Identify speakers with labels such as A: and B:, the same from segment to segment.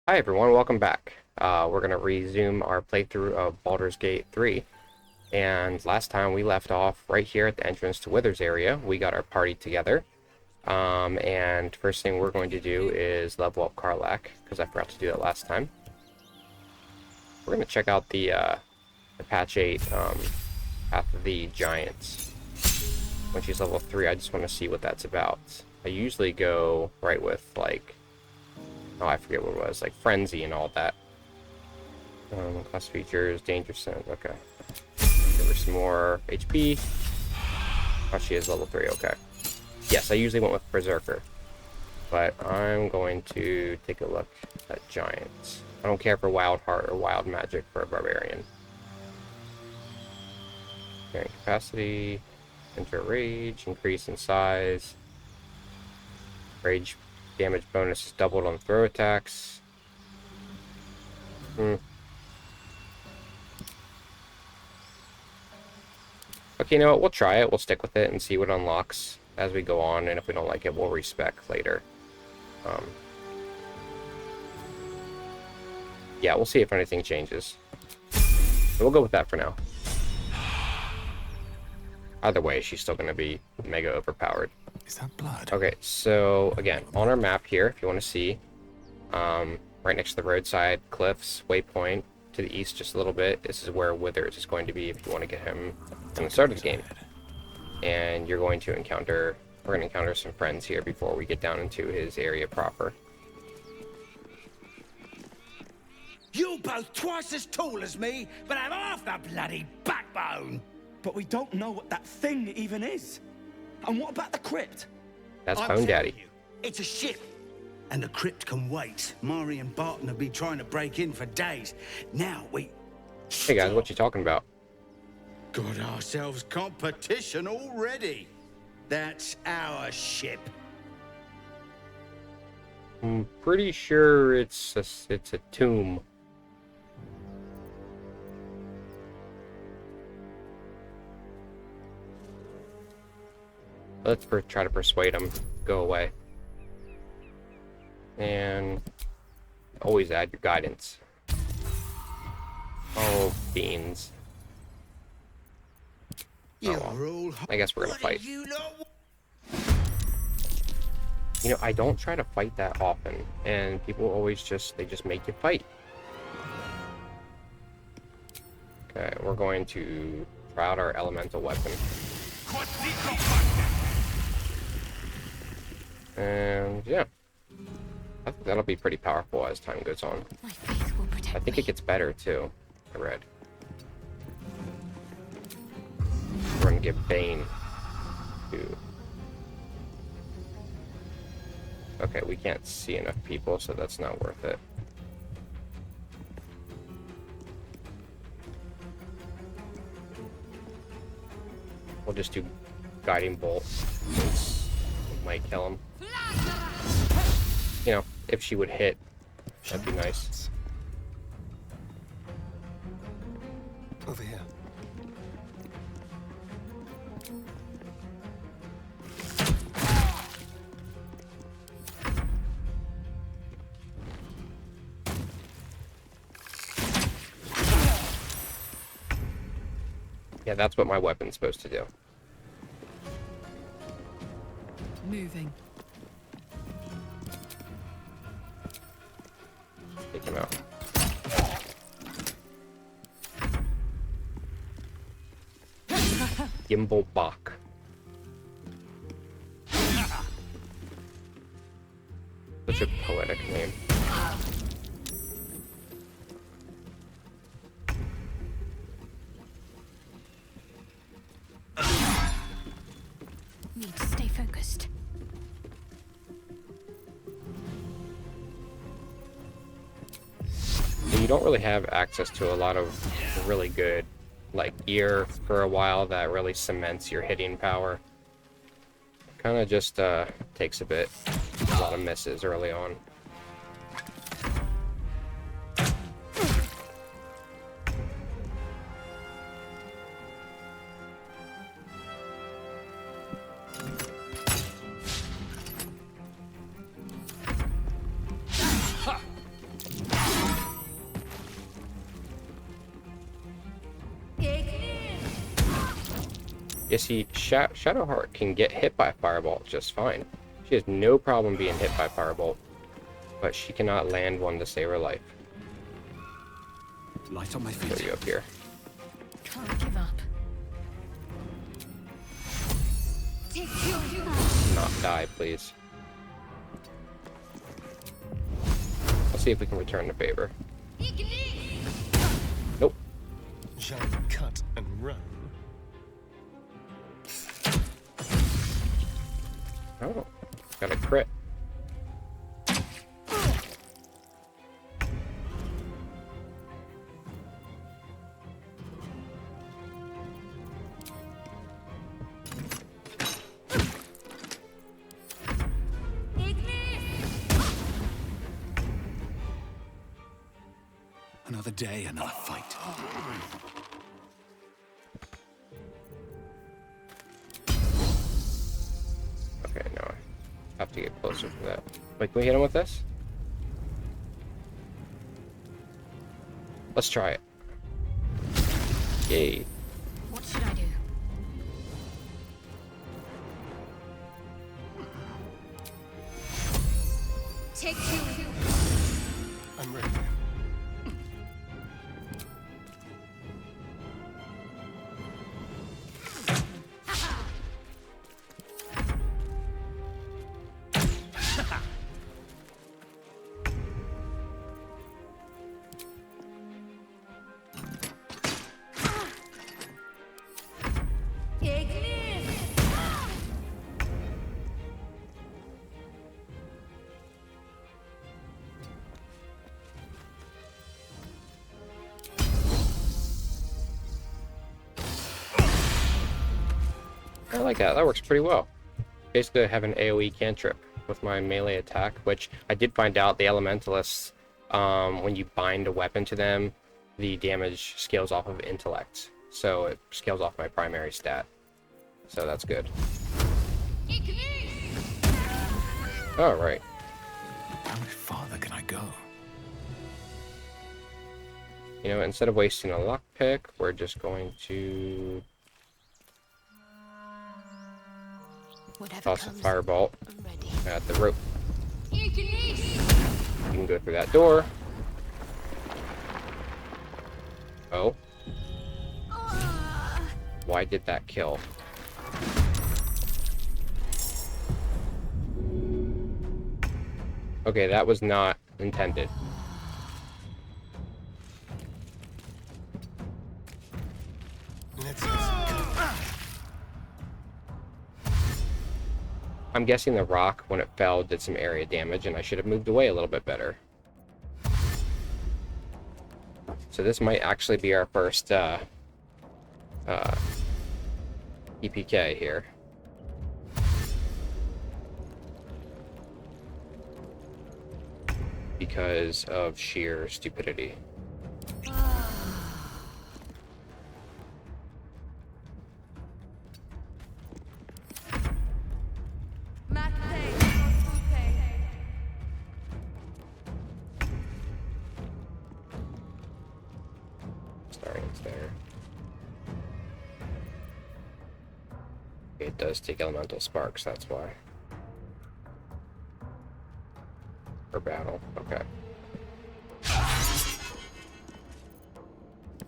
A: Hi everyone, welcome back. We're going to resume our playthrough of Baldur's Gate 3. And last time we left off right here at the entrance to Wither's area. We got our party together. And first thing we're going to do is level up Karlach, because I forgot to do that last time. We're going to check out the patch 8 Path of the Giants. When she's level 3, I just want to see what that's about. I usually go right with, like, oh, I forget what it was, like Frenzy and all that. Class features, Danger Sense, okay. Give her some more HP. Oh, she is level 3, okay. Yes, I usually went with Berserker. But I'm going to take a look at Giants. I don't care for Wild Heart or Wild Magic for a Barbarian. Carrying capacity, enter Rage, increase in size. Rage damage bonus is doubled on throw attacks. Okay, you know what? We'll try it. We'll stick with it and see what unlocks as we go on. And if we don't like it, we'll respec later. Yeah, we'll see if anything changes. So we'll go with that for now. Either way, she's still going to be mega overpowered.
B: Is that blood?
A: Okay, so again, on our map here, if you want to see, right next to the roadside cliffs, waypoint to the east just a little bit, this is where Withers is going to be if you want to get him in the start of the game. And you're going to encounter, we're going to encounter some friends here before we get down into his area proper.
C: You're both twice as tall as me, but have half the bloody backbone.
D: But we don't know what that thing even is. And what about the crypt?
A: That's
C: I'm
A: Bone
C: telling
A: Daddy.
C: you, it's a ship. And the crypt can wait. Mari and Barton have been trying to break in for days. Now we...
A: Hey guys, what you talking about?
C: Got ourselves competition already. That's our ship.
A: I'm pretty sure it's a tomb. Let's try to persuade him. Go away. And always add your guidance. Oh, beans.
C: You're
A: well.
C: all...
A: I guess we're gonna fight.
C: You lot...
A: You know, I don't try to fight that often, and people always they just make you fight. Okay, we're going to try out our elemental weapon. And yeah, I think that'll be pretty powerful as time goes on.
E: My faith will protect
A: I think it gets better too. I read. We're gonna give Bane to. Okay, we can't see enough people, so that's not worth it. We'll just do Guiding Bolt, since it might kill him. You know, if she would hit, that'd be nice.
B: Over here.
A: Yeah, that's what my weapon's supposed to do.
E: moving.
A: Take him out. Gimbal Bach. Such a poetic name.
E: Need to stay focused.
A: You don't really have access to a lot of really good gear for a while that really cements your hitting power. Kind of just takes a bit. A lot of misses early on. You see, Shadowheart can get hit by a firebolt just fine. She has no problem being hit by firebolt, but she cannot land one to save her life.
C: Light on my
A: Put
C: feet.
A: you up here.
E: Can't give up. Take your
A: Not die, please. Let's see if we can return the favor. Nope.
B: Shall we cut and run?
A: Oh, got a crit.
C: Another day, another fight.
A: Okay, no, I have to get closer for that. Wait, can we hit him with this? Let's try it. Yay.
E: What should I do? Take two.
B: I'm ready.
A: I like that. That works pretty well. Basically, I have an AoE cantrip with my melee attack, which I did find out the elementalists, when you bind a weapon to them, the damage scales off of intellect. So it scales off my primary stat. So that's good. Alright.
B: How much farther can I go?
A: You know, instead of wasting a lockpick, we're just going to
E: Whatever
A: toss a
E: comes,
A: firebolt
E: I'm ready.
A: at the rope. You can go through that door. Oh. Why did that kill? Okay, that was not intended.
B: Let's
A: I'm guessing the rock, when it fell, did some area damage, and I should have moved away a little bit better. So this might actually be our first EPK here. Because of sheer stupidity. Starting there. It does take elemental sparks, that's why. For battle, okay.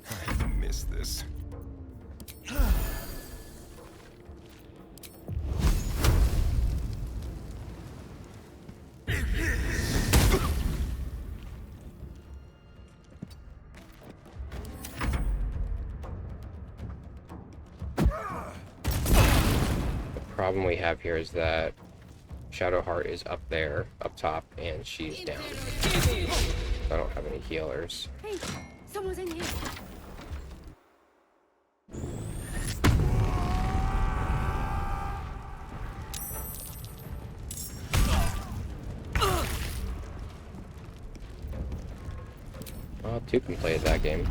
B: I miss this.
A: The problem we have here is that Shadowheart is up there, up top, and she's down. I don't have any healers.
E: Hey, someone's in here.
A: Well, two can play that game.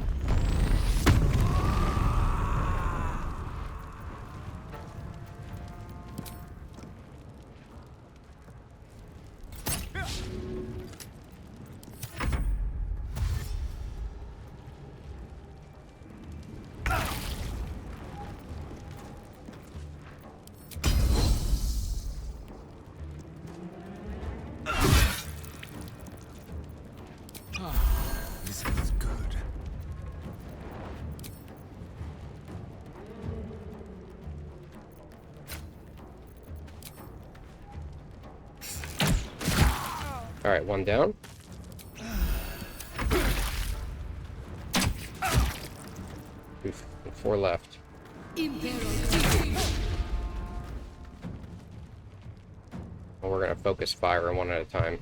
B: This feels good.
A: Alright, one down. Oof, and 4 left. Well, we're gonna focus fire one at a time.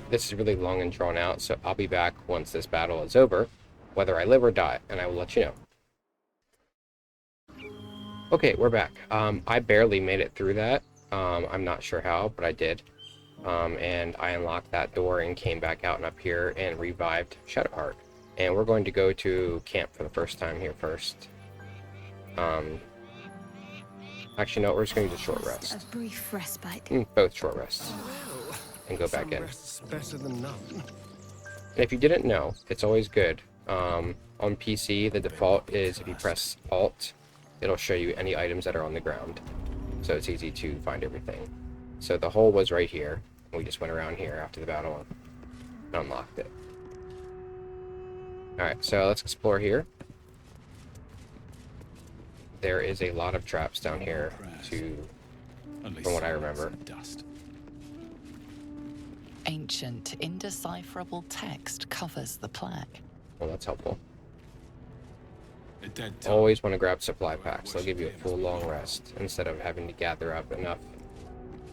A: This is really long and drawn out, so I'll be back once this battle is over, whether I live or die, and I will let you know. Okay, we're back. I barely made it through that. I'm not sure how, but I did. And I unlocked that door and came back out and up here and revived Shadowheart. And we're going to go to camp for the first time here first. Actually, no, we're just going to do short rest.
E: A brief respite.
A: Both short rests. And go back in.
B: Rest's better than none.
A: And if you didn't know, it's always good. On PC, the default is if you press Alt, it'll show you any items that are on the ground. So it's easy to find everything. So the hole was right here. We just went around here after the battle and unlocked it. Alright, so let's explore here. There is a lot of traps down here, from what I remember.
B: Dust.
F: Ancient, indecipherable text covers the plaque.
A: Well, that's helpful.
B: A dead tongue.
A: Always want to grab supply packs. They'll give you a full long rest instead of having to gather up enough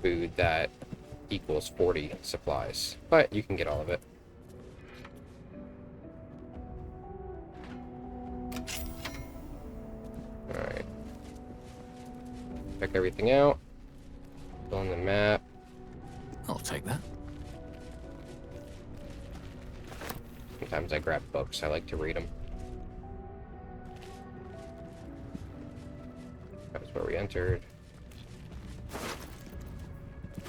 A: food that equals 40 supplies. But you can get all of it. Alright. Check everything out. Fill in the map.
B: I'll take that.
A: Sometimes I grab books. I like to read them. That's where we entered.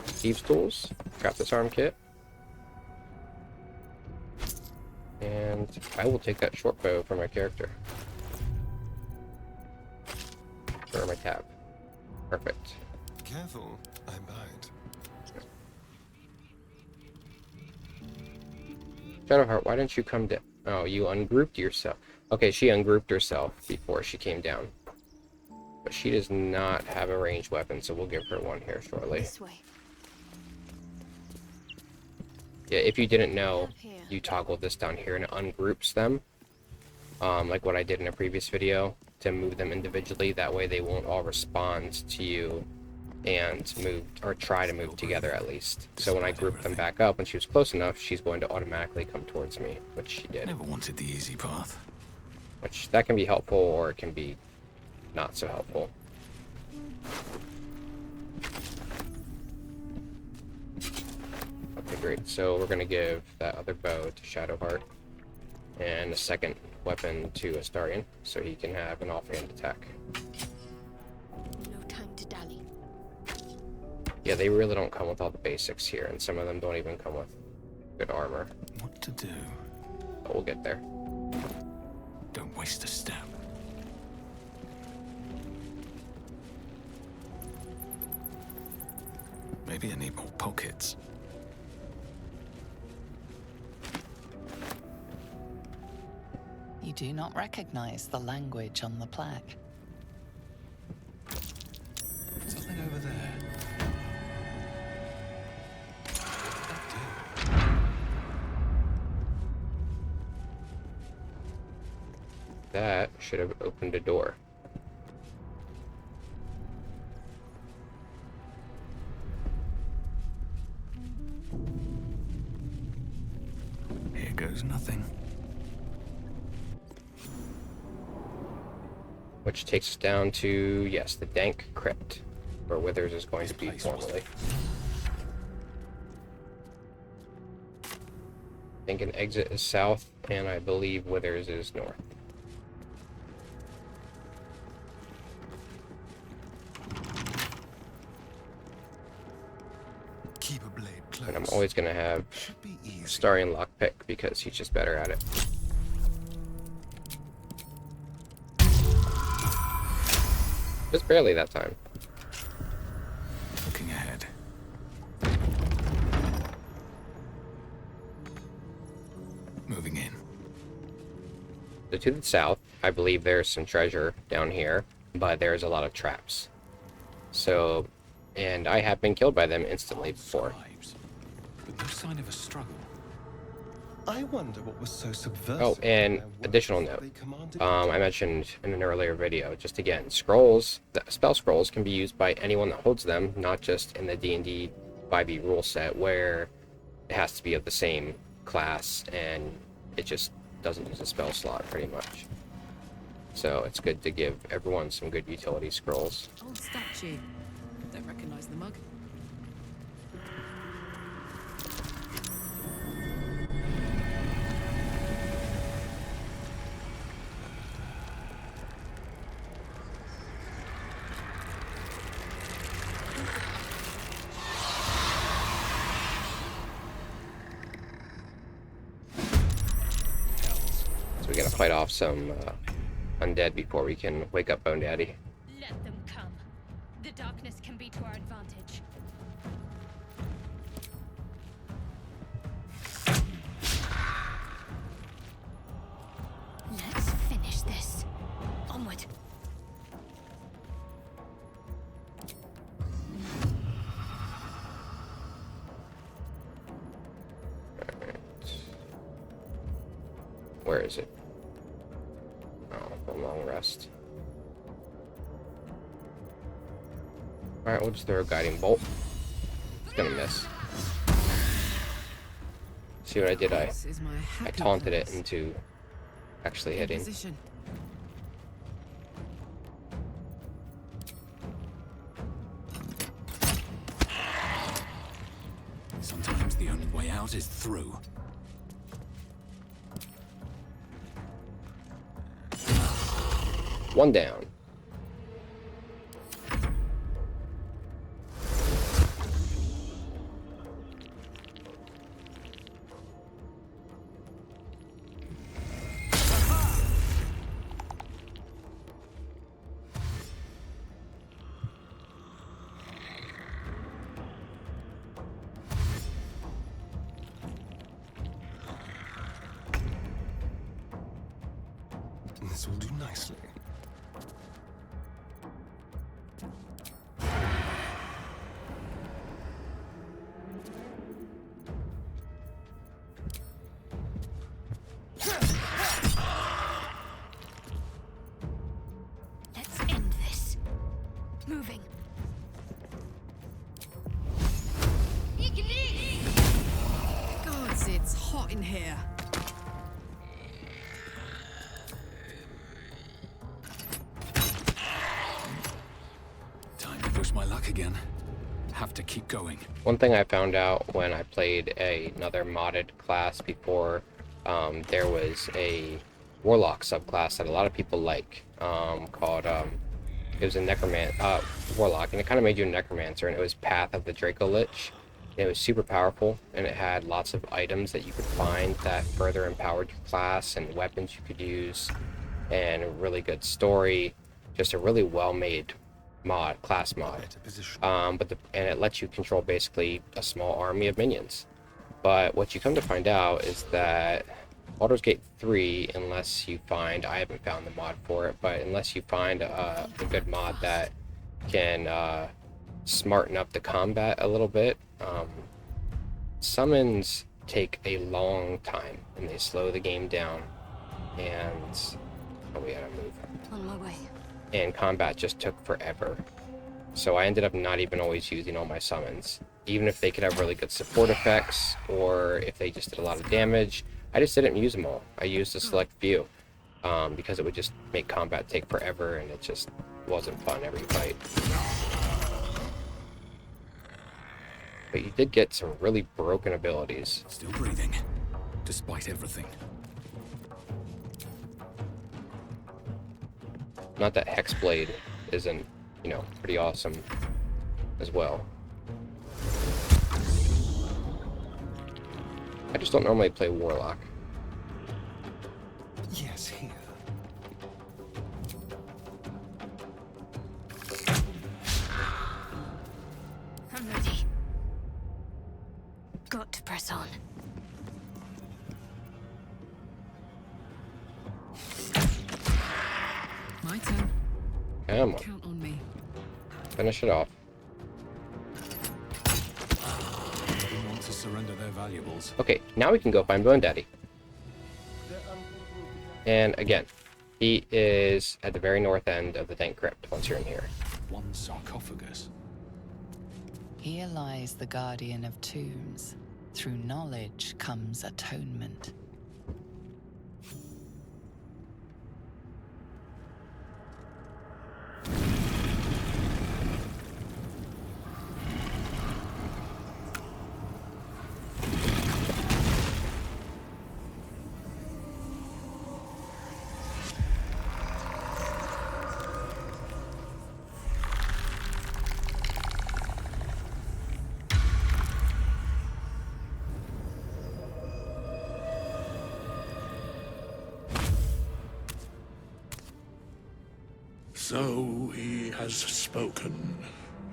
A: Thieves' tools. Got this arm kit. And I will take that short bow for my character. Or my tab. Perfect.
B: Careful, I bite.
A: Shadowheart, why didn't you come down? Oh, you ungrouped yourself. Okay, she ungrouped herself before she came down. But she does not have a ranged weapon, so we'll give her one here shortly.
E: This way.
A: Yeah, if you didn't know, you toggle this down here and it ungroups them. Like what I did in a previous video, to move them individually. That way they won't all respond to you and move, or try to move together at least. So when I group them back up, when she was close enough, she's going to automatically come towards me, which she did.
B: Never wanted the easy path.
A: Which, that can be helpful, or it can be not so helpful. Okay, great. So we're going to give that other bow to Shadowheart, and a second weapon to Astarion, so he can have an offhand attack.
E: No time to dally.
A: Yeah, they really don't come with all the basics here, and some of them don't even come with good armor.
B: What to do?
A: But we'll get there.
B: Don't waste a step. Maybe I need more pockets.
F: You do not recognize the language on the plaque.
B: Something over there.
A: That should have opened a door.
B: Here goes nothing.
A: Which takes us down to, yes, the Dank Crypt, where Withers is going to be formally. think an exit is south, and I believe Withers is north.
B: Keep a blade close.
A: And I'm always going to have
B: Should be easy.
A: Starian lockpick because he's just better at it. Just barely that time.
B: Looking ahead. Moving in.
A: So to the south, I believe there's some treasure down here, but there's a lot of traps. So, and I have been killed by them instantly before.
B: Scribes, but no sign of a struggle.
G: I wonder what was so subversive.
A: Oh, and additional note. I mentioned in an earlier video, just again, scrolls, the spell scrolls can be used by anyone that holds them, not just in the D&D 5e rule set where it has to be of the same class and it just doesn't use a spell slot pretty much. So it's good to give everyone some good utility scrolls.
H: Old statue. Don't recognize the mug.
A: So we gotta fight off some undead before we can wake up Bone Daddy.
E: Let them come. The darkness can be to our advantage. Let's finish this. Onward.
A: Where is it? Oh, a long rest. Alright, we'll just throw a guiding bolt. It's gonna miss. See what I did? I
H: This is my happy
A: taunted it
H: place.
A: into actually
H: In
A: hitting.
H: position.
B: Sometimes the only way out is through.
A: One down.
G: This will do nicely.
E: Let's end this. Moving.
H: Gods, it's hot in here.
B: Time to push my luck again. Have to keep going.
A: One thing I found out when I played another modded class before, there was a warlock subclass that a lot of people like, called, it was a warlock, and it kind of made you a necromancer, and it was Path of the Draco Lich. It was super powerful, and it had lots of items that you could find that further empowered your class, and weapons you could use, and a really good story. Just a really well-made class mod. And it lets you control basically a small army of minions. But what you come to find out is that Baldur's Gate 3, unless you find, I haven't found the mod for it, but unless you find a good mod that can smarten up the combat a little bit, summons take a long time and they slow the game down, and we gotta move.
E: On my way.
A: And combat just took forever. So I ended up not even always using all my summons. Even if they could have really good support effects, or if they just did a lot of damage, I just didn't use them all. I used a select few, because it would just make combat take forever, and it just wasn't fun every fight. But you did get some really broken abilities.
B: Still breathing. despite everything.
A: Not that Hexblade isn't, you know, pretty awesome as well. I just don't normally play Warlock.
G: Yes, here.
E: I'm ready. Got to press on.
H: My turn.
A: Come on,
H: Count on me.
A: finish it off.
B: Nobody wants to surrender their valuables.
A: Okay, now we can go find Bone Daddy. And again, he is at the very north end of the Dank Crypt once you're in here.
B: One sarcophagus.
F: Here lies the guardian of tombs. Through knowledge comes atonement.
I: So he has spoken,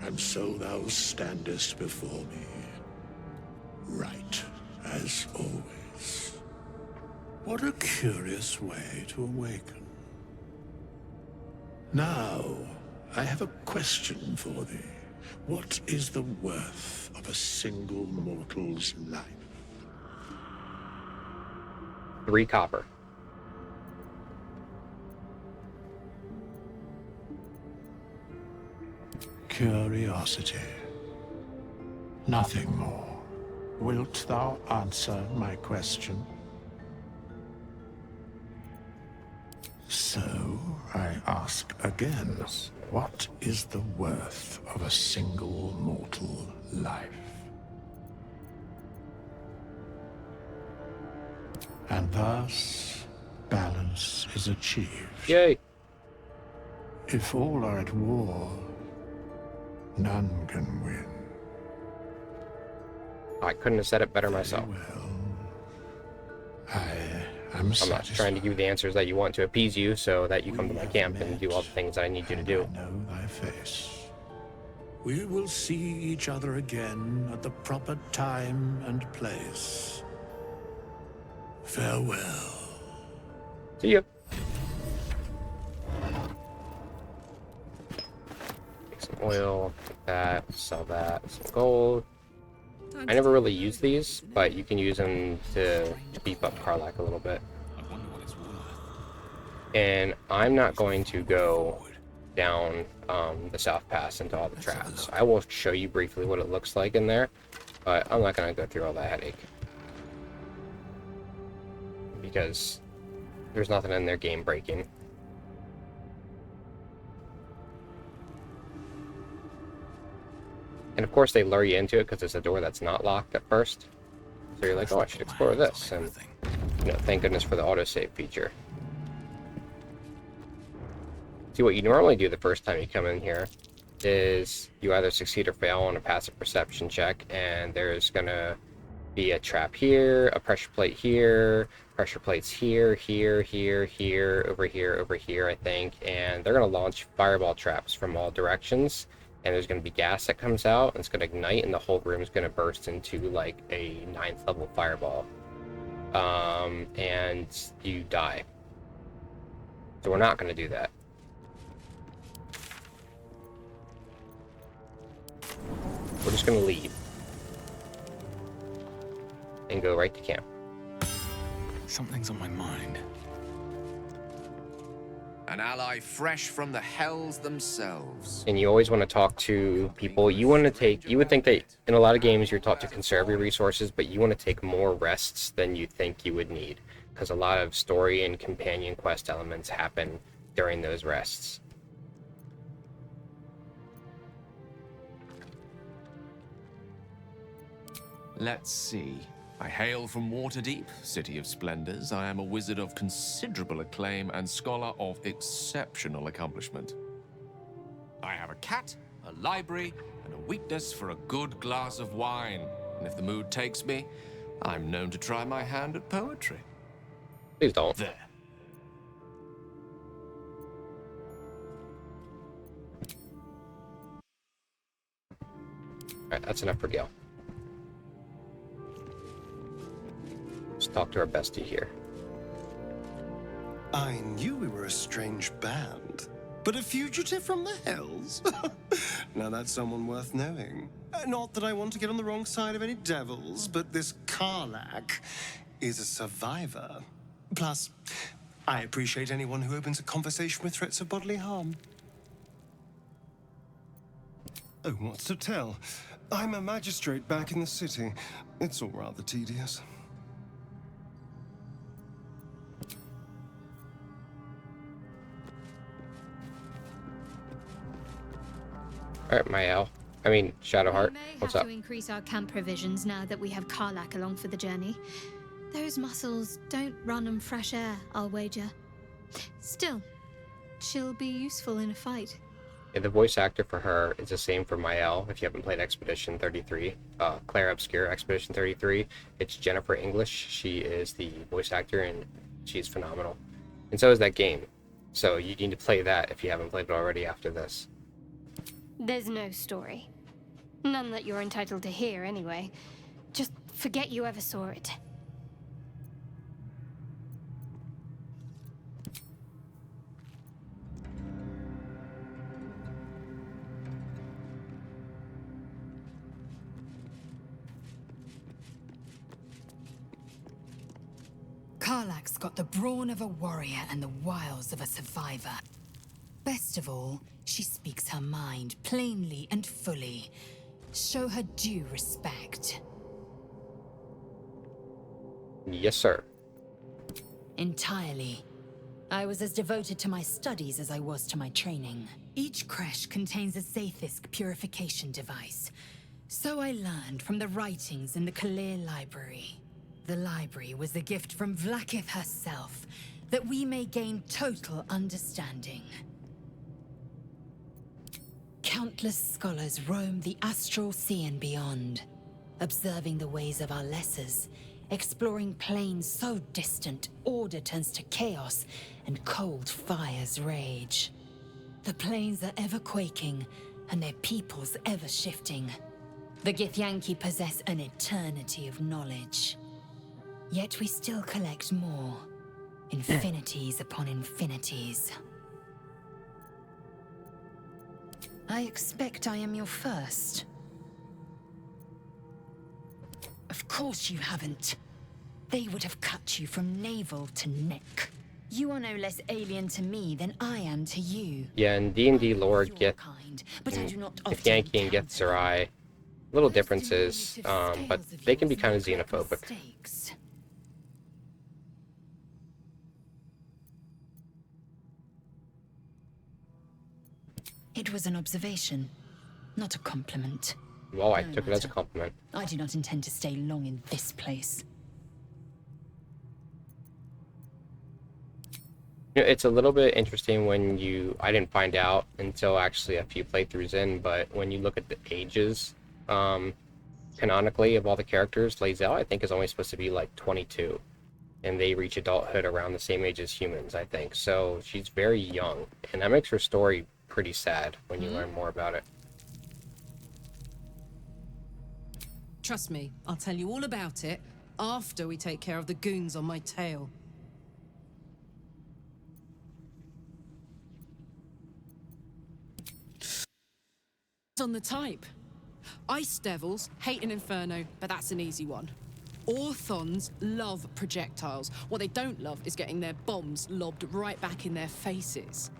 I: and so thou standest before me, right as always. What a curious way to awaken. Now, I have a question for thee. What is the worth of a single mortal's life?
A: 3 copper.
I: Curiosity. Nothing more. Wilt thou answer my question? So, I ask again, what is the worth of a single mortal life? And thus, balance is achieved.
A: Yay!
I: If all are at war, none can win.
A: I couldn't have said it better myself.
I: Well, I'm
A: I'm not
I: satisfied.
A: trying to give you the answers that you want to appease you so that you come to my camp and do all the things that I need you to
I: And
A: do.
I: I know thy face. We will see each other again at the proper time and place. Farewell.
A: See ya! Take some oil, take that, sell that, some gold. I never really use these, but you can use them to beef up Karlach a little bit.
B: I wonder what it's worth.
A: And I'm not going to go down the South Pass into all the traps. I will show you briefly what it looks like in there, but I'm not going to go through all that headache. Because there's nothing in there game breaking. And of course they lure you into it because it's a door that's not locked at first. So you're like, oh, I should explore this. And, you know, thank goodness for the autosave feature. See, what you normally do the first time you come in here is you either succeed or fail on a passive perception check, and there's gonna be a trap here, a pressure plate here, pressure plates here, here, over here, I think, and they're gonna launch fireball traps from all directions, and there's gonna be gas that comes out, and it's gonna ignite, and the whole room is gonna burst into like a 9th level fireball, and you die. So we're not gonna do that. We're just gonna leave and go right to camp.
B: Something's on my mind.
J: An ally fresh from the hells themselves.
A: And you always want to talk to people. You want to take, you would think that in a lot of games you're taught to conserve your resources, but you want to take more rests than you think you would need, because a lot of story and companion quest elements happen during those rests.
J: Let's see. I hail from Waterdeep, city of splendors. I am a wizard of considerable acclaim and scholar of exceptional accomplishment. I have a cat, a library, and a weakness for a good glass of wine. And if the mood takes me, I'm known to try my hand at poetry.
A: Please don't.
J: There.
A: Alright, that's enough for Gale. Let's talk to our bestie here.
G: I knew we were a strange band, but a fugitive from the hells? Now that's someone worth knowing. Not that I want to get on the wrong side of any devils, but this Karlach is a survivor. Plus, I appreciate anyone who opens a conversation with threats of bodily harm. Oh, what's to tell? I'm a magistrate back in the city. It's all rather tedious.
A: Alright, Mael. I mean, Shadowheart.
E: We may
A: What's
E: have
A: up?
E: to increase our camp provisions now that we have Karlach along for the journey. Those muscles don't run on fresh air, I'll wager. Still, she'll be useful in a fight.
A: Yeah, the voice actor for her is the same for Mael, if you haven't played Expedition 33. Claire Obscure Expedition 33. It's Jennifer English. She is the voice actor, and she's phenomenal. And so is that game. So you need to play that if you haven't played it already after this.
E: There's no story. None that you're entitled to hear, anyway. Just forget you ever saw it.
H: Karlach's got the brawn of a warrior and the wiles of a survivor. Best of all, she speaks her mind plainly and fully. Show her due respect.
A: Yes, sir.
H: Entirely. I was as devoted to my studies as I was to my training. Each creche contains a Zaithisk purification device. So I learned from the writings in the Kalir Library. The library was a gift from Vlaakith herself, that we may gain total understanding. Countless scholars roam the astral sea and beyond, observing the ways of our lessers, exploring planes so distant order turns to chaos and cold fires rage. The planes are ever quaking, and their peoples ever shifting. The Githyanki possess an eternity of knowledge. Yet we still collect more. Infinities upon infinities. I expect I am your first. Of course you haven't. They would have cut you from navel to neck. You are no less alien to me than I am to you.
A: Yeah, in D&D lore, Gith,
H: but I do not
A: Githyanki and Githzerai, little differences, but they can be kind of xenophobic.
H: It was an observation, not a compliment.
A: Well, I
H: No
A: took it as a
H: matter.
A: compliment.
H: I do not intend to stay long in this place.
A: You know, it's a little bit interesting when I didn't find out until actually a few playthroughs in, but when you look at the ages, canonically, of all the characters, Lae'zel, I think, is only supposed to be like 22. And they reach adulthood around the same age as humans, I think. So she's very young, and that makes her story pretty sad when you learn more about it.
K: Trust me, I'll tell you all about it after we take care of the goons on my tail. On the type. Ice devils hate an inferno, but that's an easy one. Orthons love projectiles. What they don't love is getting their bombs lobbed right back in their faces.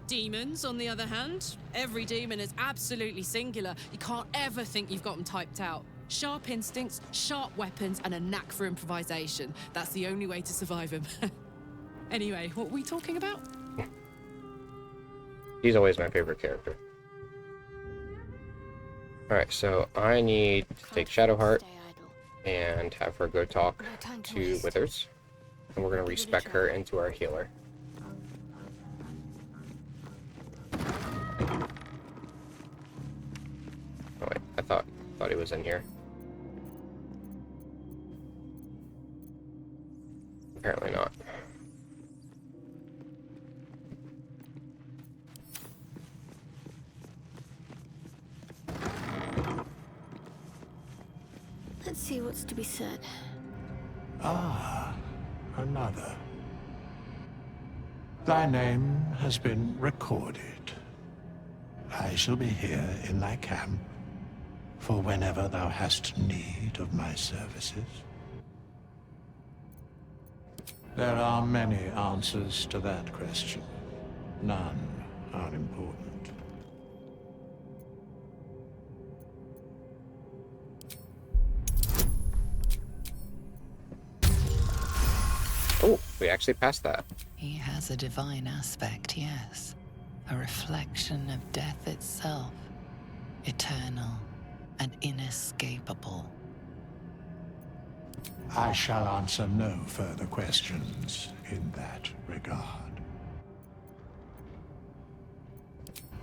K: Demons, on the other hand, every demon is absolutely singular. You can't ever think you've got them typed out. Sharp instincts, sharp weapons, and a knack for improvisation. That's the only way to survive them. Anyway, what were we talking about?
A: He's always my favorite character. Alright, so I need to take Shadowheart and have her go talk
E: No time to
A: to
E: waste.
A: Withers. And we're going to
E: Give it a
A: respec her
E: try.
A: into our healer. Oh wait, I thought he was in here. Apparently not.
E: Let's see what's to be said.
I: Ah, another. Thy name has been recorded. I shall be here in thy camp for whenever thou hast need of my services. There are many answers to that question. None are important.
A: Oh, we actually passed that.
F: He has a divine aspect, yes. A reflection of death itself. Eternal and inescapable.
I: I shall answer no further questions in that regard.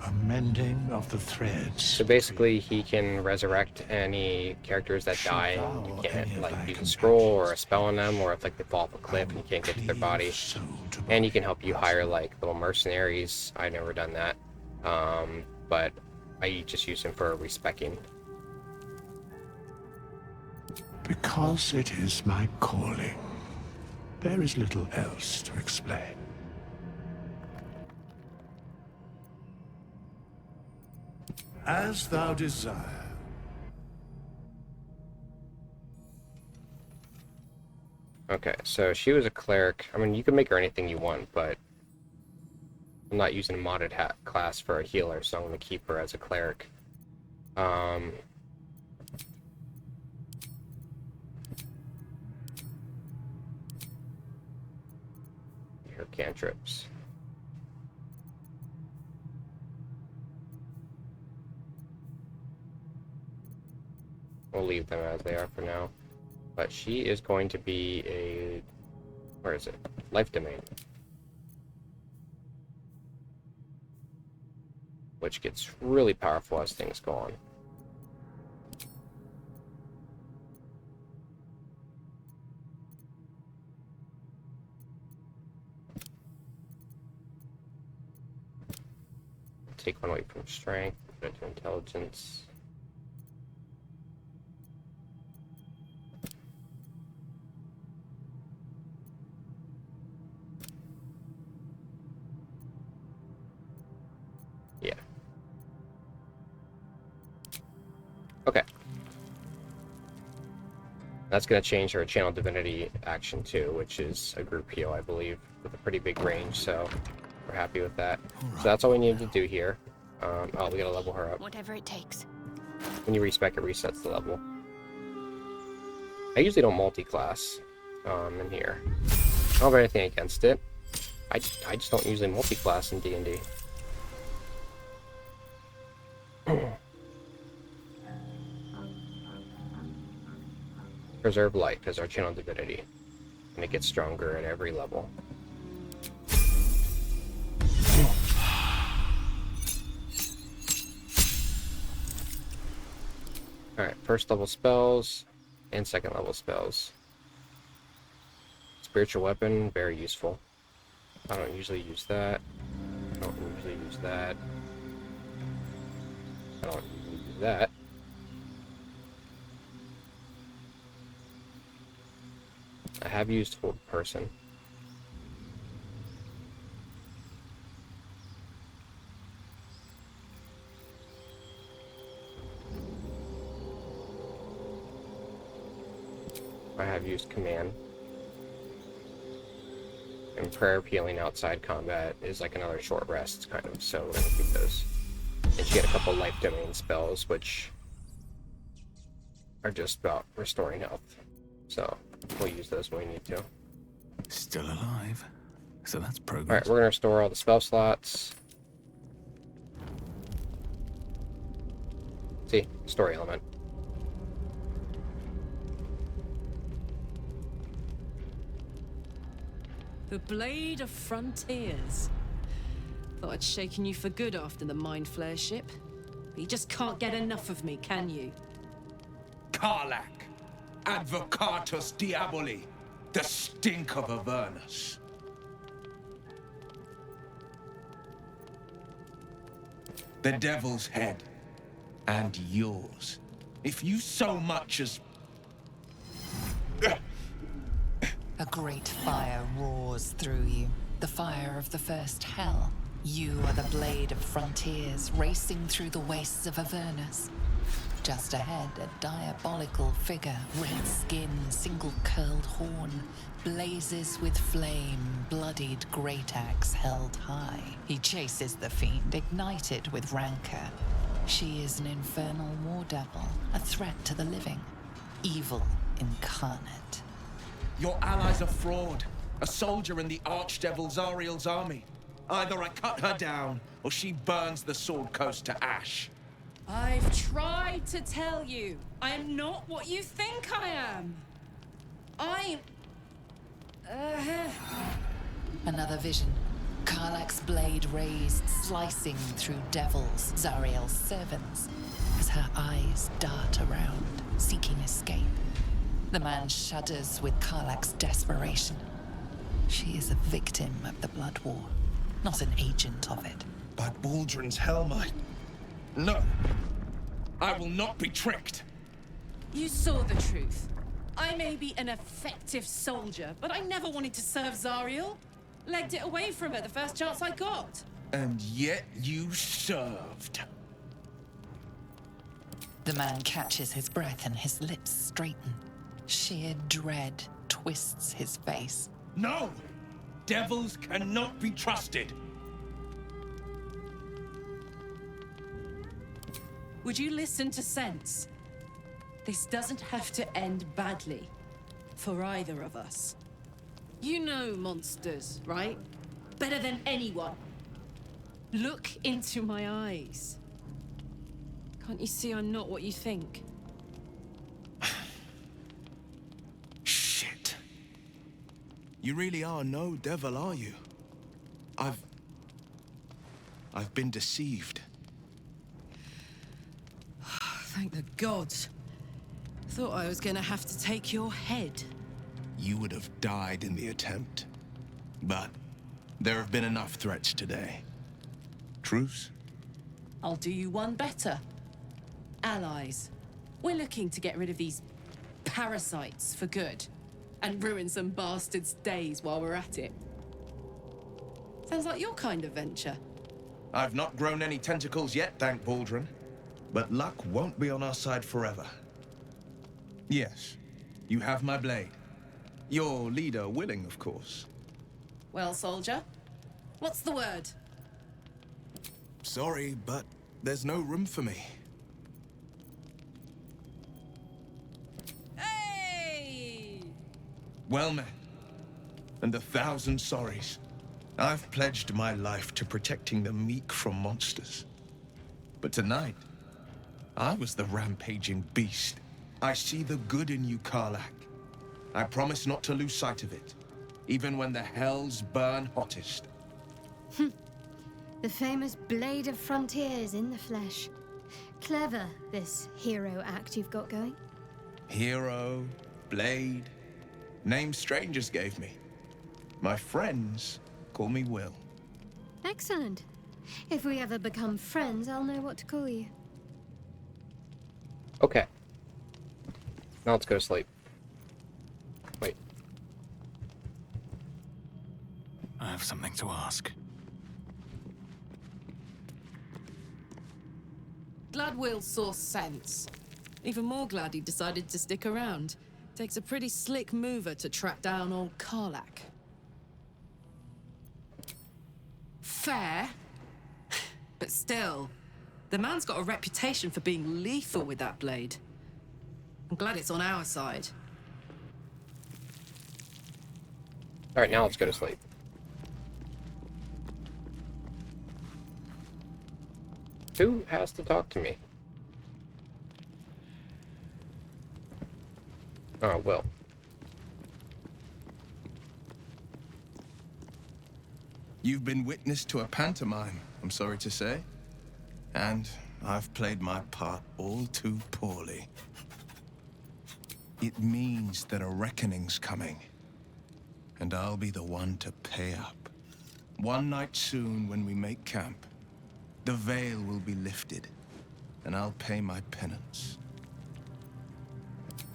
I: A mending of the threads.
A: So basically, he can resurrect any characters that die and you can't like use a scroll or a spell on them, or if like they fall off a cliff and you can't get to their body. And he can help you hire like little mercenaries. I've never done that, but I just use him for respecking.
I: Because it is my calling. There is little else to explain. As thou desire.
A: Okay, so she was a cleric. I mean, you can make her anything you want, but I'm not using a modded class for a healer, so I'm going to keep her as a cleric. Her cantrips. We'll leave them as they are for now. But she is going to be a... where is it? Life domain. Which gets really powerful as things go on. Take one away from strength, put it to intelligence. Yeah. Okay. That's going to change her channel divinity action too, which is a group heal, I believe, with a pretty big range, so we're happy with that. So that's all we need to do here. Oh, we gotta level her up.
E: Whatever it takes.
A: When you respec, it resets the level. I usually don't multi-class in here. I don't have anything against it. I just don't usually multi-class in D&D. Preserve life as our channel divinity, and it gets stronger at every level. Alright, first level spells and second level spells. Spiritual weapon, very useful. I don't usually use that. I don't usually use that. I don't usually use that. I have used hold person. I have used command. And prayer healing outside combat is like another short rest, kind of, so we're gonna keep those. And she had a couple life domain spells, which are just about restoring health. So we'll use those when we need to.
B: Still alive. So that's progress.
A: Alright, we're gonna restore all the spell slots. See, story element.
K: The Blade of Frontiers. Thought I'd shaken you for good after the Mind Flare ship. But you just can't get enough of me, can you?
L: Karlach, Advocatus Diaboli, the stink of Avernus. The Devil's Head, and yours. If you so much as...
F: A great fire roars through you, the fire of the first hell. You are the Blade of Frontiers, racing through the wastes of Avernus. Just ahead, a diabolical figure, red skin, single-curled horn, blazes with flame, bloodied great axe held high. He chases the fiend, ignited with rancor. She is an infernal war devil, a threat to the living, evil incarnate.
L: Your ally's a fraud, a soldier in the Archdevil Zariel's army. Either I cut her down, or she burns the Sword Coast to ash.
K: I've tried to tell you, I am not what you think I am. I'm...
F: Another vision. Karlach's blade raised, slicing through devils, Zariel's servants, as her eyes dart around, seeking escape. The man shudders with Karlach's desperation. She is a victim of the Blood War, not an agent of it.
L: By Baldrin's Hellmite. No! I will not be tricked!
K: You saw the truth. I may be an effective soldier, but I never wanted to serve Zariel. Legged it away from her the first chance I got.
L: And yet you served.
F: The man catches his breath and his lips straighten. Sheer dread twists his face.
L: No! Devils cannot be trusted!
K: Would you listen to sense? This doesn't have to end badly. For either of us. You know monsters, right? Better than anyone. Look into my eyes. Can't you see I'm not what you think?
L: Shit. You really are no devil, are you? I've been deceived.
K: Thank the gods. Thought I was gonna have to take your head.
L: You would have died in the attempt. But there have been enough threats today. Truce?
K: I'll do you one better. Allies. We're looking to get rid of these parasites for good. And ruin some bastards' days while we're at it. Sounds like your kind of venture.
L: I've not grown any tentacles yet, thank Baldrin. But luck won't be on our side forever. Yes, you have my blade. Your leader willing, of course.
K: Well, soldier, what's the word?
L: Sorry, but there's no room for me.
K: Hey!
L: Well met, and 1,000 sorries. I've pledged my life to protecting the meek from monsters. But tonight, I was the rampaging beast. I see the good in you, Karlach. I promise not to lose sight of it, even when the hells burn hottest.
E: The famous Blade of Frontiers in the flesh. Clever, this hero act you've got going.
L: Hero, blade, names strangers gave me. My friends call me Will.
E: Excellent. If we ever become friends, I'll know what to call you.
A: Okay. Now let's go to sleep. Wait.
B: I have something to ask.
K: Glad Will saw sense. Even more glad he decided to stick around. Takes a pretty slick mover to track down old Karlach. Fair. But still, the man's got a reputation for being lethal with that blade. I'm glad it's on our side.
A: Alright, now let's go to sleep. Who has to talk to me? Oh, Will.
L: You've been witness to a pantomime, I'm sorry to say. And I've played my part all too poorly. It means that a reckoning's coming. And I'll be the one to pay up. One night soon, when we make camp, the veil will be lifted, and I'll pay my penance.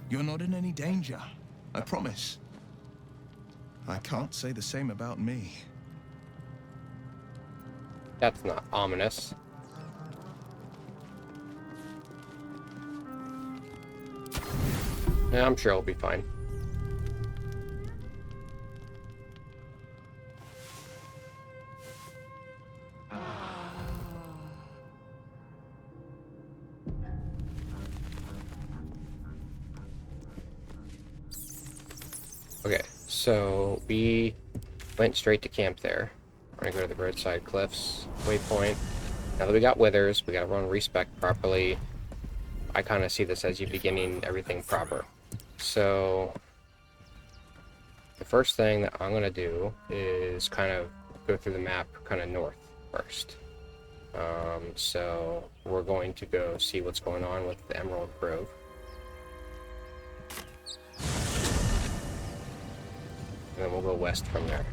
L: You're not in any danger, I promise. I can't say the same about me.
A: That's not ominous. Yeah, I'm sure it'll be fine. Okay, so we went straight to camp there. We're gonna go to the roadside cliffs waypoint. Now that we got withers, we gotta run respec properly. I kind of see this as you beginning everything proper. So the first thing that I'm gonna do is kind of go through the map kind of north first. So we're going to go see what's going on with the Emerald Grove. And then we'll go west from there.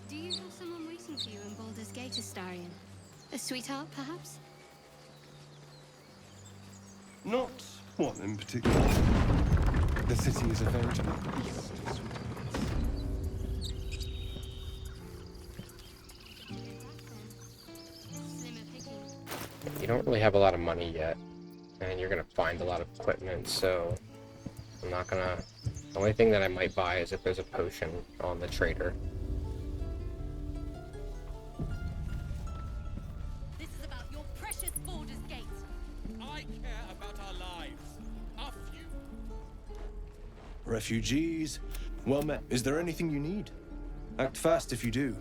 E: Do you have someone waiting for you in Baldur's Gate, Astarion? A sweetheart, perhaps?
G: Not one in particular. The city is a veritable beast.
A: You don't really have a lot of money yet, and you're gonna find a lot of equipment, so I'm not gonna... The only thing that I might buy is if there's a potion on the trader.
M: This is about your precious Baldur's Gate.
B: I care about our lives. Our few.
N: Refugees, well met. Is there anything you need? Act fast if you do.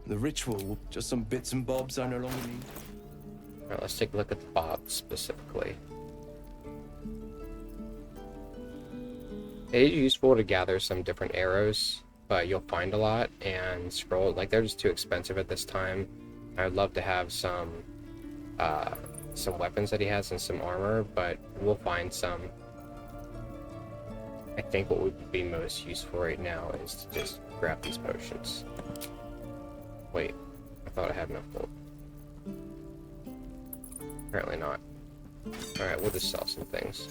N: The ritual, just some bits and bobs I no longer need.
A: Alright, let's take a look at the bobs specifically. It is useful to gather some different arrows, but you'll find a lot, and scroll, like, they're just too expensive at this time. I would love to have some weapons that he has and some armor, but we'll find some. I think what would be most useful right now is to just grab these potions. Wait, I thought I had enough gold. Apparently not. Alright, we'll just sell some things.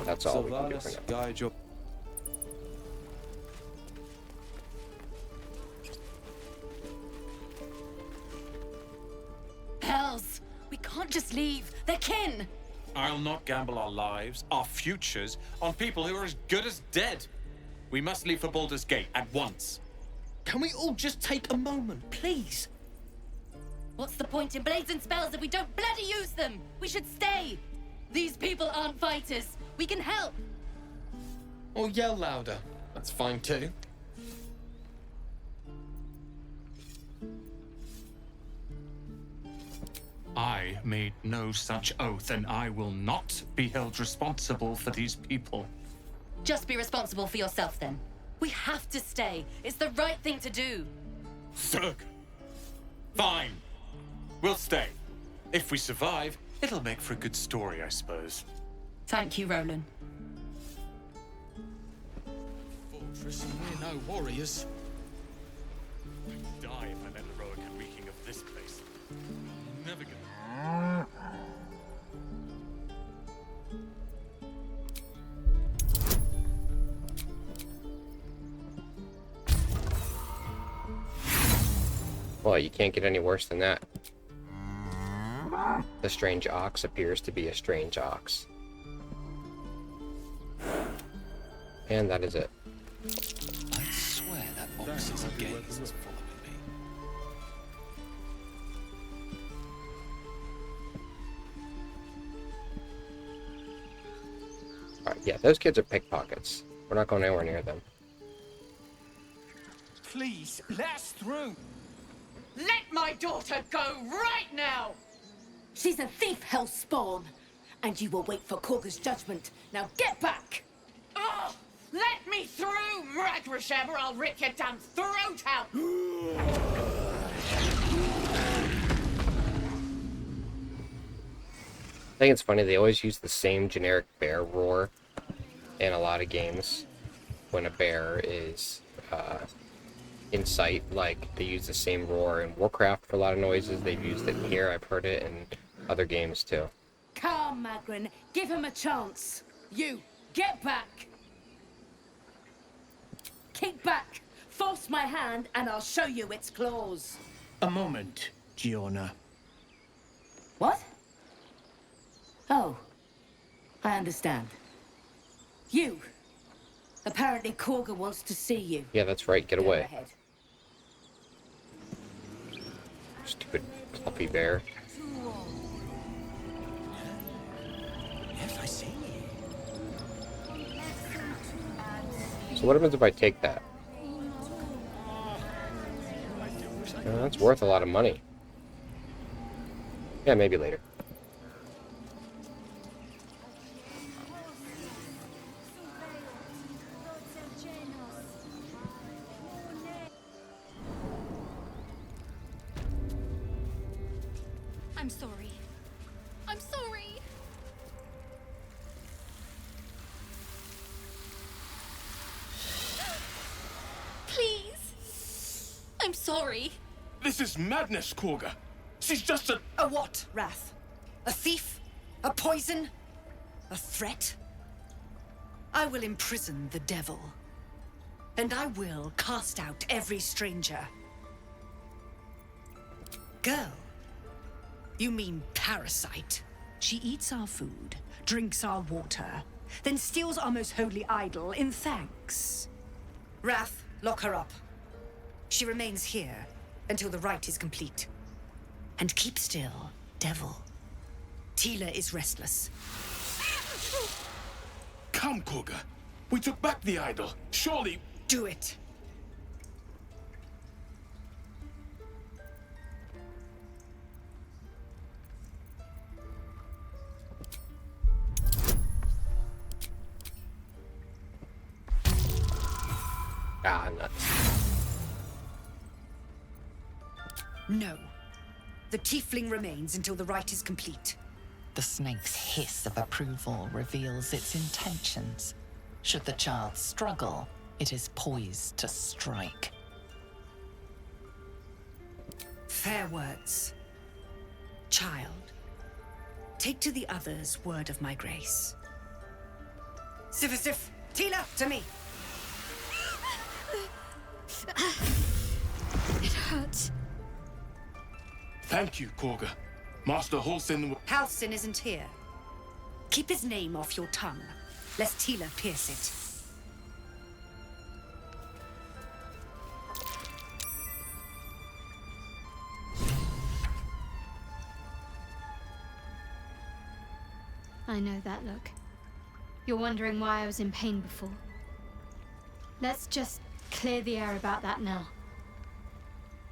A: That's all we can do for now.
N: Guide your...
M: Hells! We can't just leave. They're kin!
B: I'll not gamble our lives, our futures, on people who are as good as dead. We must leave for Baldur's Gate at once.
D: Can we all just take a moment, please?
M: What's the point in blades and spells if we don't bloody use them? We should stay! These people aren't fighters. We can help.
D: Or yell louder. That's fine too.
O: I made no such oath, and I will not be held responsible for these people.
M: Just be responsible for yourself then. We have to stay. It's the right thing to do.
B: Thug. Fine. We'll stay. If we survive, it'll make for a good story, I suppose.
M: Thank you, Roland.
D: Fortress and we're no warriors.
B: I'd die if I met heroic and reeking of this place. Never gonna...
A: Well, you can't get any worse than that. The strange ox appears to be a strange ox. And that is it.
J: I swear that ox's gaze is following me.
A: Alright, yeah, those kids are pickpockets. We're not going anywhere near them.
D: Please, let us through.
M: Let my daughter go right now! She's a thief, hellspawn. And you will wait for Korga's judgment. Now get back! Oh, let me through, Mragrashem, or I'll rip your damn throat out!
A: I think it's funny, they always use the same generic bear roar in a lot of games when a bear is in sight. Like, they use the same roar in Warcraft for a lot of noises. They've used it here, I've heard it in other games too.
M: Calm, Magrin. Give him a chance. You, get back! Kick back! Force my hand and I'll show you its claws.
D: A moment, Giona.
M: What? Oh, I understand. You. Apparently Korga wants to see you.
A: Yeah, that's right, get
M: Go
A: away.
M: ahead.
A: Stupid fluffy bear.
C: Yes, I see.
A: So what happens if I take that? That's worth a lot of money. Yeah, maybe later.
E: I'm sorry. I'm sorry. Please. I'm sorry.
B: This is madness, Korga. She's just a...
F: A what, Wrath? A thief? A poison? A threat? I will imprison the devil. And I will cast out every stranger. Girl, you mean parasite. She eats our food, drinks our water, then steals our most holy idol in thanks. Wrath, lock her up. She remains here until the rite is complete. And keep still, devil. Tila is restless.
B: Come, Korga. We took back the idol. Surely...
F: Do it.
A: Ah, nuts.
F: No. The tiefling remains until the rite is complete.
P: The snake's hiss of approval reveals its intentions. Should the child struggle, it is poised to strike.
F: Fair words. Child, take to the others word of my grace. Sif, Tila, to me.
E: It hurts.
B: Thank you, Korga. Master Halsin...
F: Halsin isn't here. Keep his name off your tongue, lest Tila pierce it.
E: I know that look. You're wondering why I was in pain before. Let's just clear the air about that now.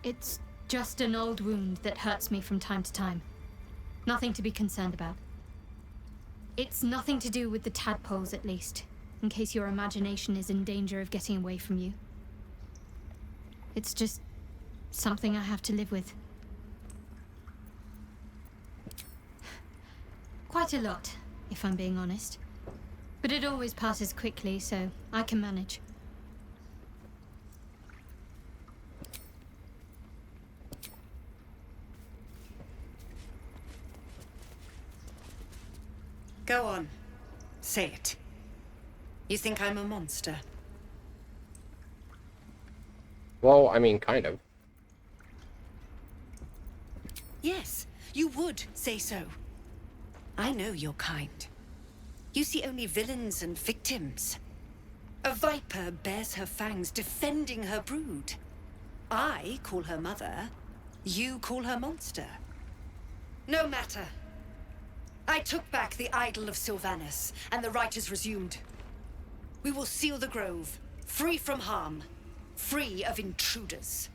E: It's just an old wound that hurts me from time to time. Nothing to be concerned about. It's nothing to do with the tadpoles, at least, in case your imagination is in danger of getting away from you. It's just something I have to live with. Quite a lot, if I'm being honest. But it always passes quickly, so I can manage.
F: Go on. Say it. You think I'm a monster?
A: Well, I mean, kind of.
F: Yes, you would say so. I know your kind. You see only villains and victims.
Q: A viper bears her fangs defending her brood. I call her mother, you call her monster. No matter. I took back the idol of Sylvanus, and the rite is resumed. We will seal the grove, free from harm, free of intruders.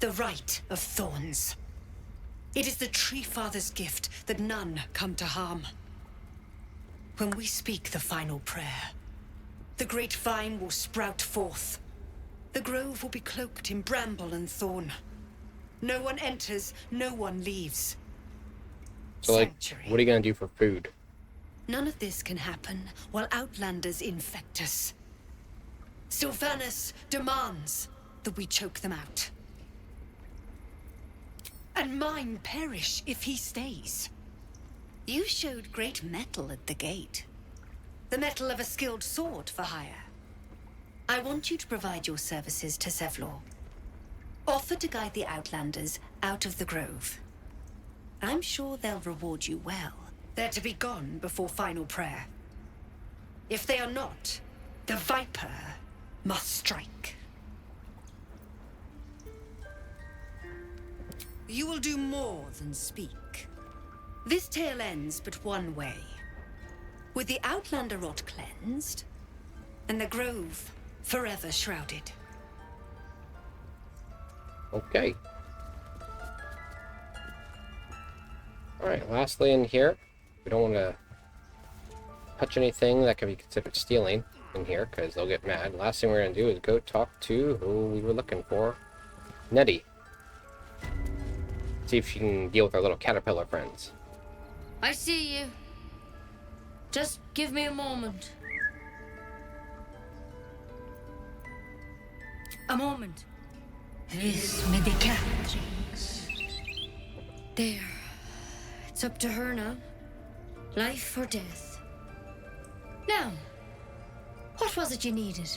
Q: The rite of thorns. It is the Tree Father's gift that none come to harm. When we speak the final prayer, the great vine will sprout forth. The grove will be cloaked in bramble and thorn. No one enters, no one leaves.
A: So, like, what are you gonna do for food?
Q: None of this can happen while Outlanders infect us. Sylvanus demands that we choke them out. And mine perish if he stays. You showed great mettle at the gate. The mettle of a skilled sword for hire. I want you to provide your services to Sevlor. Offer to guide the Outlanders out of the grove. I'm sure they'll reward you well. They're to be gone before final prayer. If they are not, the Viper must strike. You will do more than speak. This tale ends but one way. With the Outlander rot cleansed, and the grove forever shrouded.
A: Okay. Alright, lastly in here, we don't want to touch anything that can be considered stealing in here, because they'll get mad. Last thing we're going to do is go talk to who we were looking for, Nettie. See if she can deal with our little caterpillar friends.
R: I see you. Just give me a moment. A moment.
M: Vis medicatrix.
R: There. It's up to her now. Life or death. Now, what was it you needed?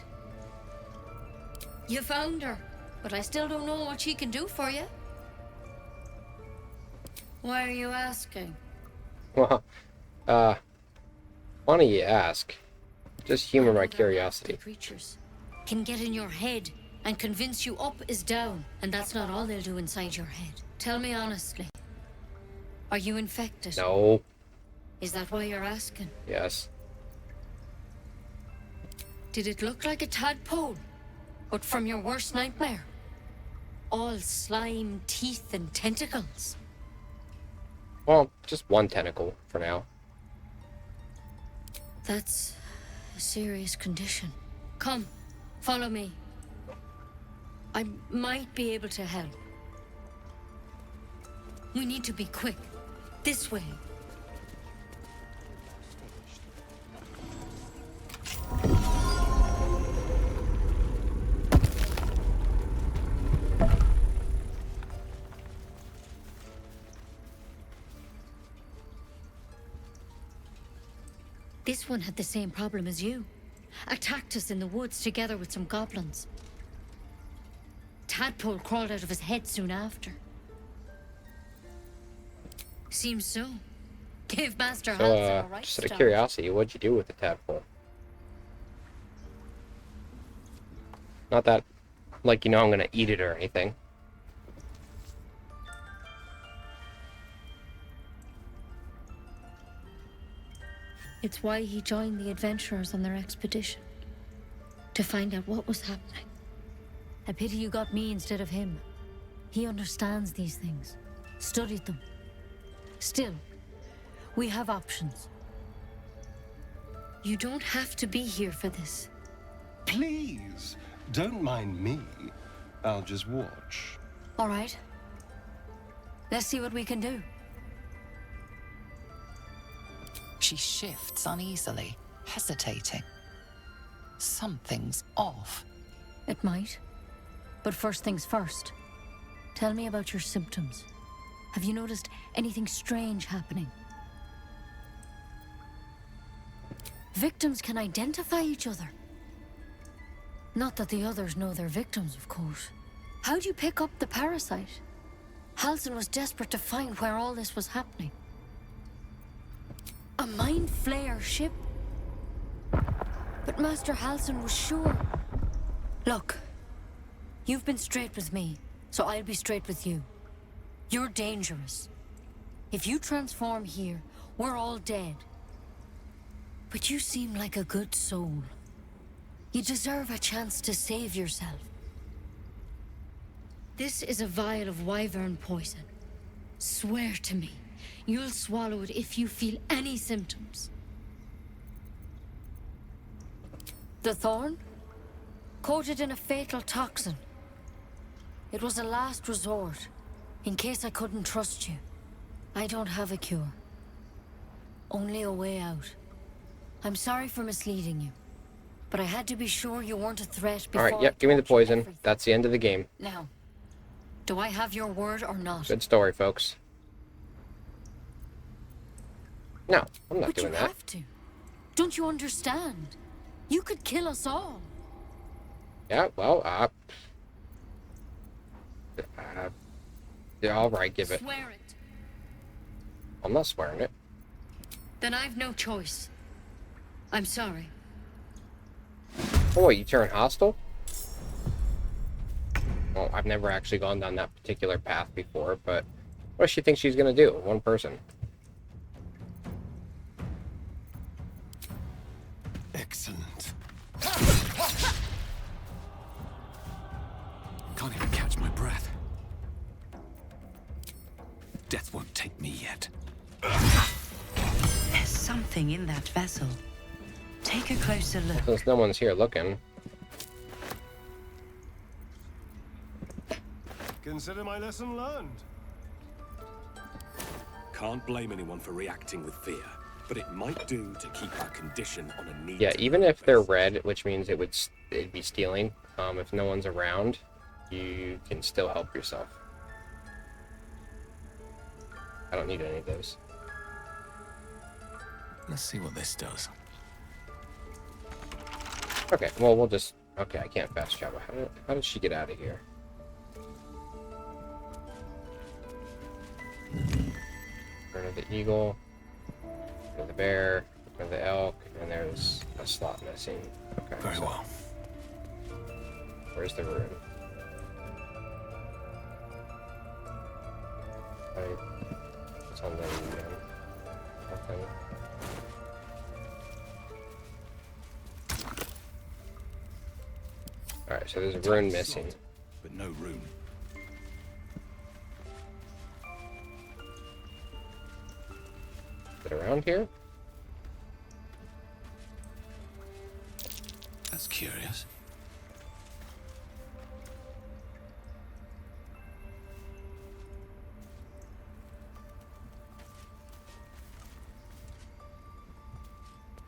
R: You found her, but I still don't know what she can do for you. Why are you asking?
A: Well, why don't you ask? Just humor my curiosity.
R: Creatures can get in your head and convince you up is down, and that's not all they'll do inside your head. Tell me honestly. Are you infected?
A: No.
R: Is that why you're asking?
A: Yes.
R: Did it look like a tadpole? But from your worst nightmare? All slime, teeth, and tentacles?
A: Well, just one tentacle for now.
R: That's a serious condition. Come, follow me. I might be able to help. We need to be quick. This way. This one had the same problem as you. Attacked us in the woods together with some goblins. Tadpole crawled out of his head soon after. Seems so. Gave Master Hansen a right
A: just out of
R: start.
A: curiosity, what'd you do with the tadpole? Not that, like, you know I'm gonna eat it or anything.
R: It's why he joined the adventurers on their expedition. To find out what was happening. A pity you got me instead of him. He understands these things. Studied them. Still, we have options. You don't have to be here for this.
G: Please, don't mind me. I'll just watch.
R: All right. Let's see what we can do.
F: She shifts uneasily, hesitating. Something's off.
R: It might. But first things first. Tell me about your symptoms. Have you noticed anything strange happening? Victims can identify each other. Not that the others know they're victims, of course. How'd you pick up the parasite? Halsin was desperate to find where all this was happening. A mind flayer ship? But Master Halsin was sure. Look, you've been straight with me, so I'll be straight with you. You're dangerous. If you transform here, we're all dead. But you seem like a good soul. You deserve a chance to save yourself. This is a vial of wyvern poison. Swear to me, you'll swallow it if you feel any symptoms. The thorn? Coated in a fatal toxin. It was a last resort, in case I couldn't trust you. I don't have a cure. Only a way out. I'm sorry for misleading you, but I had to be sure you weren't a threat before.
A: Alright, yep, give me the poison. That's the end of the game.
R: Now, do I have your word or not?
A: Good story, folks. No, I'm not doing that.
R: But you have to. Don't you understand? You could kill us all.
A: Yeah, well, yeah, alright, give it.
R: Swear it.
A: I'm not swearing it.
R: Then I've no choice. I'm sorry.
A: Oh, wait, you turn hostile? Well, I've never actually gone down that particular path before, but what does she think she's gonna do? One person.
S: Excellent. Can't even catch my breath. Death won't take me yet.
Q: There's something in that vessel. Take a closer look.
A: Since no one's here looking.
G: Consider my lesson learned.
T: Can't blame anyone for reacting with fear, but it might do to keep our condition on a need.
A: Yeah, even if they're red, which means it'd be stealing. If no one's around, you can still help yourself. I don't need any of those.
S: Let's see what this does.
A: Okay, well, we'll just... Okay, I can't fast travel. How did she get out of here? Turn of the eagle, turn of the bear, turn of the elk, and there's a slot missing. Okay.
S: Very well.
A: Where's the rune? It's on the nothing. Alright, so there's a rune missing.
T: But no rune.
A: Is it around here?
S: That's curious.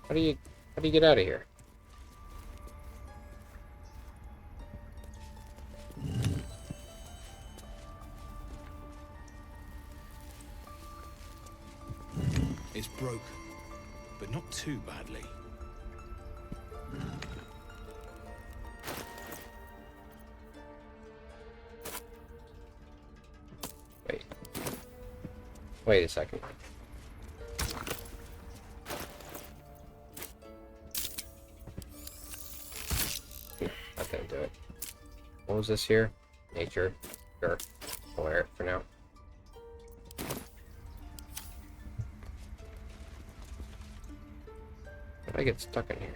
A: How do you get out of here?
T: It's broken, but not too badly.
A: Wait a second. That didn't do it. What was this here? Nature. Sure. I'll wear it for now. How did I get stuck in here?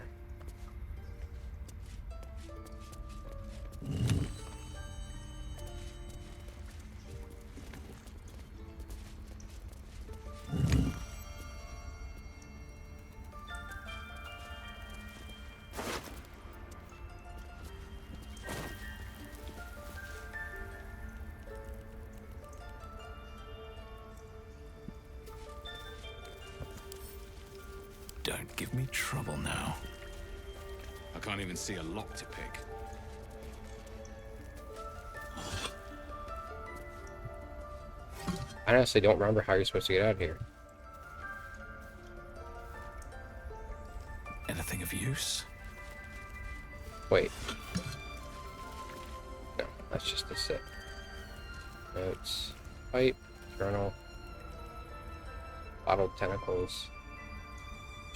S: Don't give me trouble now.
T: I can't even see a lock to pick.
A: I honestly don't remember how you're supposed to get out of here.
S: Anything of use?
A: Wait. No, that's just a sit. Notes. Pipe. Journal. Bottled tentacles.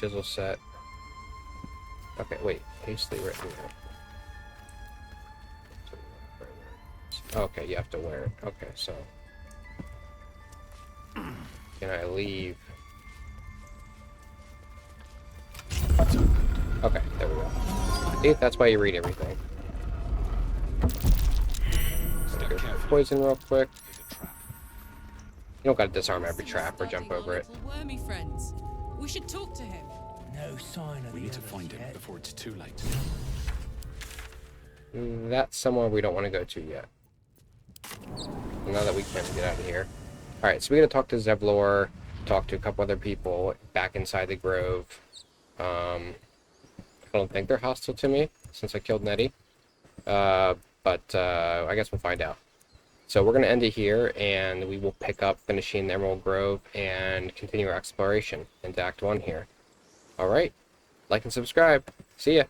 A: Chisel set. Okay, wait. Hastily written. Okay, you have to wear it. Okay, so can I leave? Okay, there we go. See, that's why you read everything. Gonna go for poison real quick. You don't gotta disarm every trap or jump over it.
K: Wormy friends. We should talk to him.
C: No sign of
T: We need to find him before it's too late.
A: That's somewhere we don't want to go to yet. Now that we can get out of here. Alright, so we gotta talk to Zevlor, talk to a couple other people back inside the grove. I don't think they're hostile to me, since I killed Nettie. But I guess we'll find out. So we're going to end it here, and we will pick up finishing the Emerald Grove and continue our exploration into Act 1 here. Alright, like and subscribe. See ya!